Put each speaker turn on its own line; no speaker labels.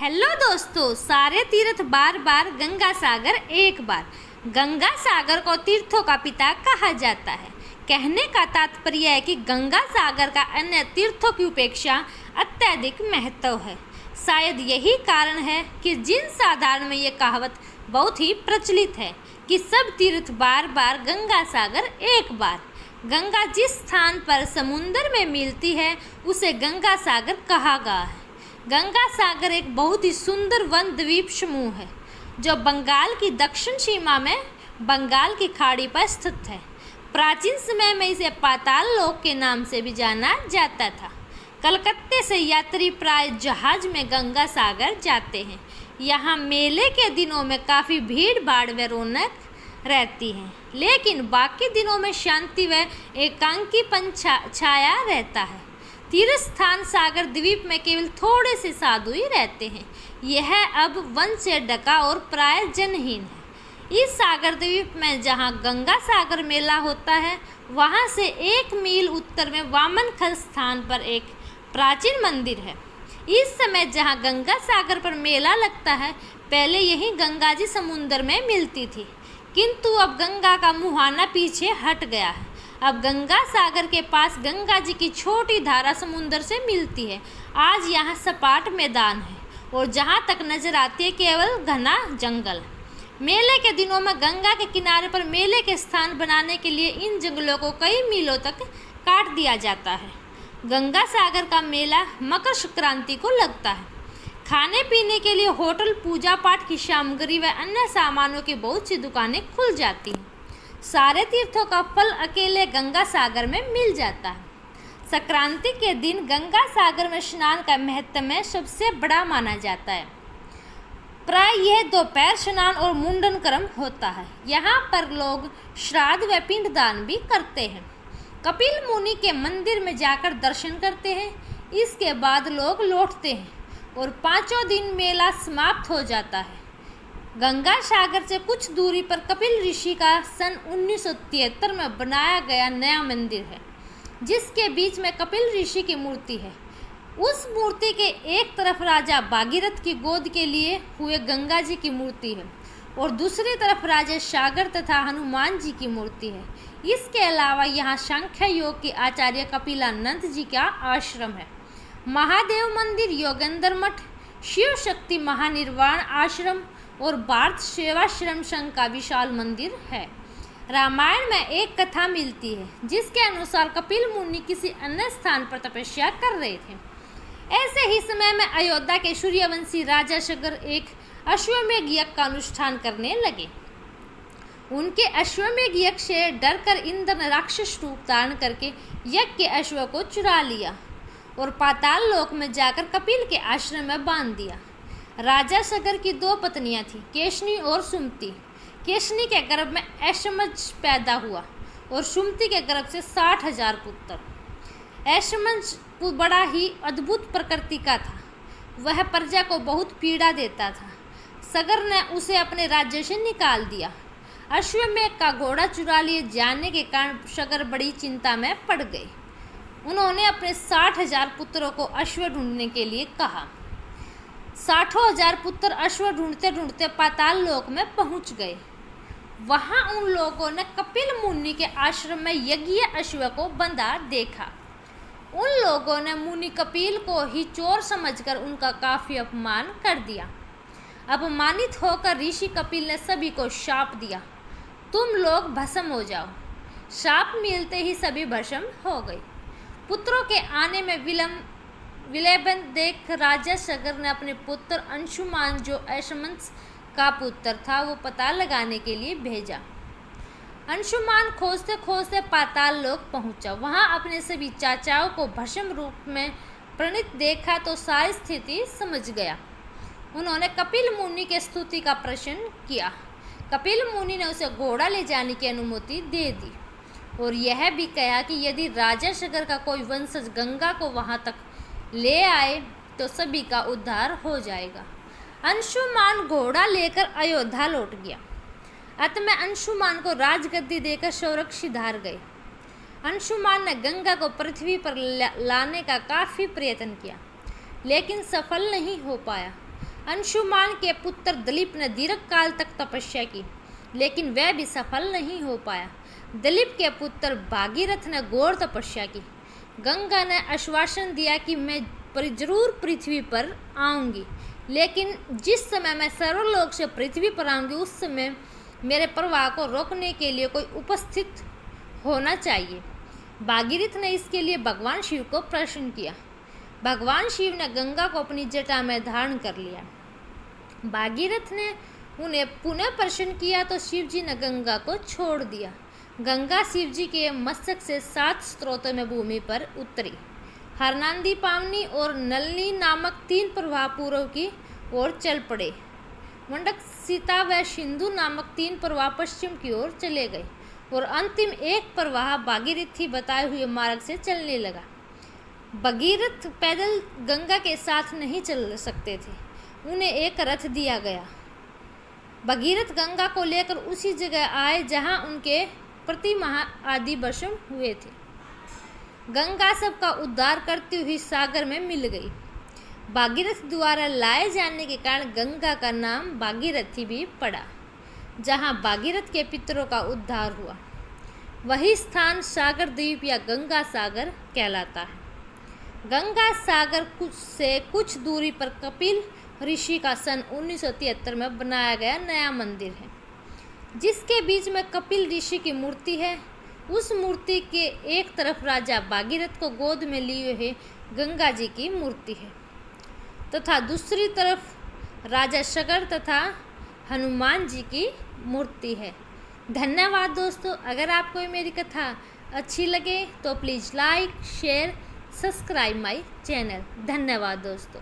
Hello दोस्तों, सारे तीर्थ बार बार गंगा सागर एक बार। गंगा सागर को तीर्थों का पिता कहा जाता है। कहने का तात्पर्य है कि गंगा सागर का अन्य तीर्थों की उपेक्षा अत्यधिक महत्व है। शायद यही कारण है कि जिन साधारण में ये कहावत बहुत ही प्रचलित है कि सब तीर्थ बार बार गंगा सागर एक बार। गंगा जिस स्थान पर समुद्र में मिलती है उसे गंगा सागर कहा गया है। गंगा सागर एक बहुत ही सुंदर वन द्वीप समूह है जो बंगाल की दक्षिण सीमा में बंगाल की खाड़ी पर स्थित है। प्राचीन समय में इसे पाताल लोक के नाम से भी जाना जाता था। कलकत्ते से यात्री प्राय जहाज में गंगा सागर जाते हैं। यहाँ मेले के दिनों में काफ़ी भीड़ भाड़ व रौनक रहती है, लेकिन बाकी दिनों में शांति व एकांकीपन छाया रहता है। तीर्थ स्थान सागर द्वीप में केवल थोड़े से साधु ही रहते हैं। यह अब वन से ढका और प्राय जनहीन है। इस सागर द्वीप में जहां गंगा सागर मेला होता है, वहां से 1 मील उत्तर में वामनखल स्थान पर एक प्राचीन मंदिर है। इस समय जहां गंगा सागर पर मेला लगता है, पहले यही गंगा जी समुद्र में मिलती थी, किंतु अब गंगा का मुहाना पीछे हट गया है। अब गंगा सागर के पास गंगा जी की छोटी धारा समुद्र से मिलती है। आज यहाँ सपाट मैदान है और जहाँ तक नजर आती है केवल घना जंगल। मेले के दिनों में गंगा के किनारे पर मेले के स्थान बनाने के लिए इन जंगलों को कई मीलों तक काट दिया जाता है। गंगा सागर का मेला मकर संक्रांति को लगता है। खाने पीने के लिए होटल, पूजा पाठ की सामग्री व अन्य सामानों की बहुत सी दुकानें खुल जाती हैं। सारे तीर्थों का फल अकेले गंगा सागर में मिल जाता है। संक्रांति के दिन गंगा सागर में स्नान का महत्व में सबसे बड़ा माना जाता है। प्राय यह दोपहर स्नान और मुंडन कर्म होता है। यहाँ पर लोग श्राद्ध व पिंडदान भी करते हैं। कपिल मुनि के मंदिर में जाकर दर्शन करते हैं। इसके बाद लोग लौटते हैं और 5 दिन मेला समाप्त हो जाता है। गंगा सागर से कुछ दूरी पर कपिल ऋषि का सन 1973 में बनाया गया नया मंदिर है, जिसके बीच में कपिल ऋषि की मूर्ति है। उस मूर्ति के एक तरफ राजा भागीरथ की गोद के लिए हुए गंगा जी की मूर्ति है और दूसरी तरफ राजा सागर तथा हनुमान जी की मूर्ति है। इसके अलावा यहाँ सांख्य योग के आचार्य कपिलानंद जी का आश्रम है। महादेव मंदिर, योगेंद्र मठ, शिव शक्ति महानिर्वाण आश्रम और भारत सेवाश्रम संघ का विशाल मंदिर है। रामायण में एक कथा मिलती है जिसके अनुसार कपिल मुनि किसी अन्य स्थान पर तपस्या कर रहे थे। ऐसे ही समय में अयोध्या के सूर्यवंशी राजा सगर एक अश्वमेध यज्ञ का अनुष्ठान करने लगे। उनके अश्वमेध यज्ञ से डरकर इंद्र ने राक्षस रूप धारण करके यज्ञ के अश्व को चुरा लिया और पाताल लोक में जाकर कपिल के आश्रम में बांध दिया। राजा सगर की 2 पत्नियां थीं, केशनी और सुमति। केशनी के गर्भ में ऐशमज पैदा हुआ और सुमति के गर्भ से 60,000 पुत्र। ऐशमज बड़ा ही अद्भुत प्रकृति का था। वह प्रजा को बहुत पीड़ा देता था। सगर ने उसे अपने राज्य से निकाल दिया। अश्वमेध का घोड़ा चुरा लिए जाने के कारण सगर बड़ी चिंता में पड़ गए। उन्होंने अपने 60,000 पुत्रों को अश्व ढूंढने के लिए कहा। 60,000 पुत्र अश्व ढूंढते ढूंढते पाताल लोक में पहुंच गए। वहां उन लोगों ने कपिल मुनि के आश्रम में यज्ञीय अश्व को बंधा देखा। उन लोगों ने मुनि कपिल को ही चोर समझकर उनका काफी अपमान कर दिया। अपमानित होकर ऋषि कपिल ने सभी को शाप दिया, तुम लोग भस्म हो जाओ। शाप मिलते ही सभी भस्म हो गए। पुत्रों के आने में विलंब देख राजा सगर ने अपने पुत्र अंशुमान, जो ऐशमंस का पुत्र था, वो पता लगाने के लिए भेजा। अंशुमान खोजते खोजते पाताल लोक पहुंचा। वहां अपने सभी चाचाओं को भस्म रूप में प्रणीत देखा तो सारी स्थिति समझ गया। उन्होंने कपिल मुनि के स्तुति का प्रश्न किया। कपिल मुनि ने उसे घोड़ा ले जाने की अनुमति दे दी और यह भी कहा कि यदि राजा सगर का कोई वंशज गंगा को वहां तक ले आए तो सभी का उद्धार हो जाएगा। अंशुमान घोड़ा लेकर अयोध्या लौट गया। अंत में अंशुमान को राजगद्दी देकर सौरक्षिधार गए। अंशुमान ने गंगा को पृथ्वी पर लाने का काफ़ी प्रयत्न किया, लेकिन सफल नहीं हो पाया। अंशुमान के पुत्र दिलीप ने दीर्घ काल तक तपस्या की, लेकिन वह भी सफल नहीं हो पाया। दिलीप के पुत्र भागीरथ ने घोर तपस्या की। गंगा ने आश्वासन दिया कि मैं जरूर पृथ्वी पर आऊंगी, लेकिन जिस समय मैं सर्वलोक से पृथ्वी पर आऊंगी उस समय मेरे प्रवाह को रोकने के लिए कोई उपस्थित होना चाहिए। भागीरथ ने इसके लिए भगवान शिव को प्रसन्न किया। भगवान शिव ने गंगा को अपनी जटा में धारण कर लिया। भागीरथ ने उन्हें पुनः प्रसन्न किया तो शिव जी ने गंगा को छोड़ दिया। गंगा शिव जी के मस्तक से 7 स्रोतों में भूमि पर उतरी। हरनांदी, पावनी और नलनी नामक 3 प्रवाह पूर्व की ओर चल पड़े। मंडक, सीता व सिंधु नामक 3 प्रवाह पश्चिम की ओर चले गए और अंतिम एक प्रवाह भागीरथी बताए हुए मार्ग से चलने लगा। भगीरथ पैदल गंगा के साथ नहीं चल सकते थे, उन्हें एक रथ दिया गया। भगीरथ गंगा को लेकर उसी जगह आए जहां उनके प्रतिमाह आदि भस्म हुए थे। गंगा सबका उद्धार करती हुई सागर में मिल गई। भागीरथ द्वारा लाए जाने के कारण गंगा का नाम भागीरथी भी पड़ा। जहां भागीरथ के पितरों का उद्धार हुआ, वही स्थान सागर द्वीप या गंगा सागर कहलाता है। गंगा सागर से कुछ दूरी पर कपिल ऋषि का सन 1973 में बनाया गया नया मंदिर है, जिसके बीच में कपिल ऋषि की मूर्ति है। उस मूर्ति के एक तरफ राजा भागीरथ को गोद में लिए हुए गंगा जी की मूर्ति है तथा दूसरी तरफ राजा सगर तथा हनुमान जी की मूर्ति है। धन्यवाद दोस्तों। अगर आपको मेरी कथा अच्छी लगे तो please like, share, subscribe my channel. धन्यवाद दोस्तों।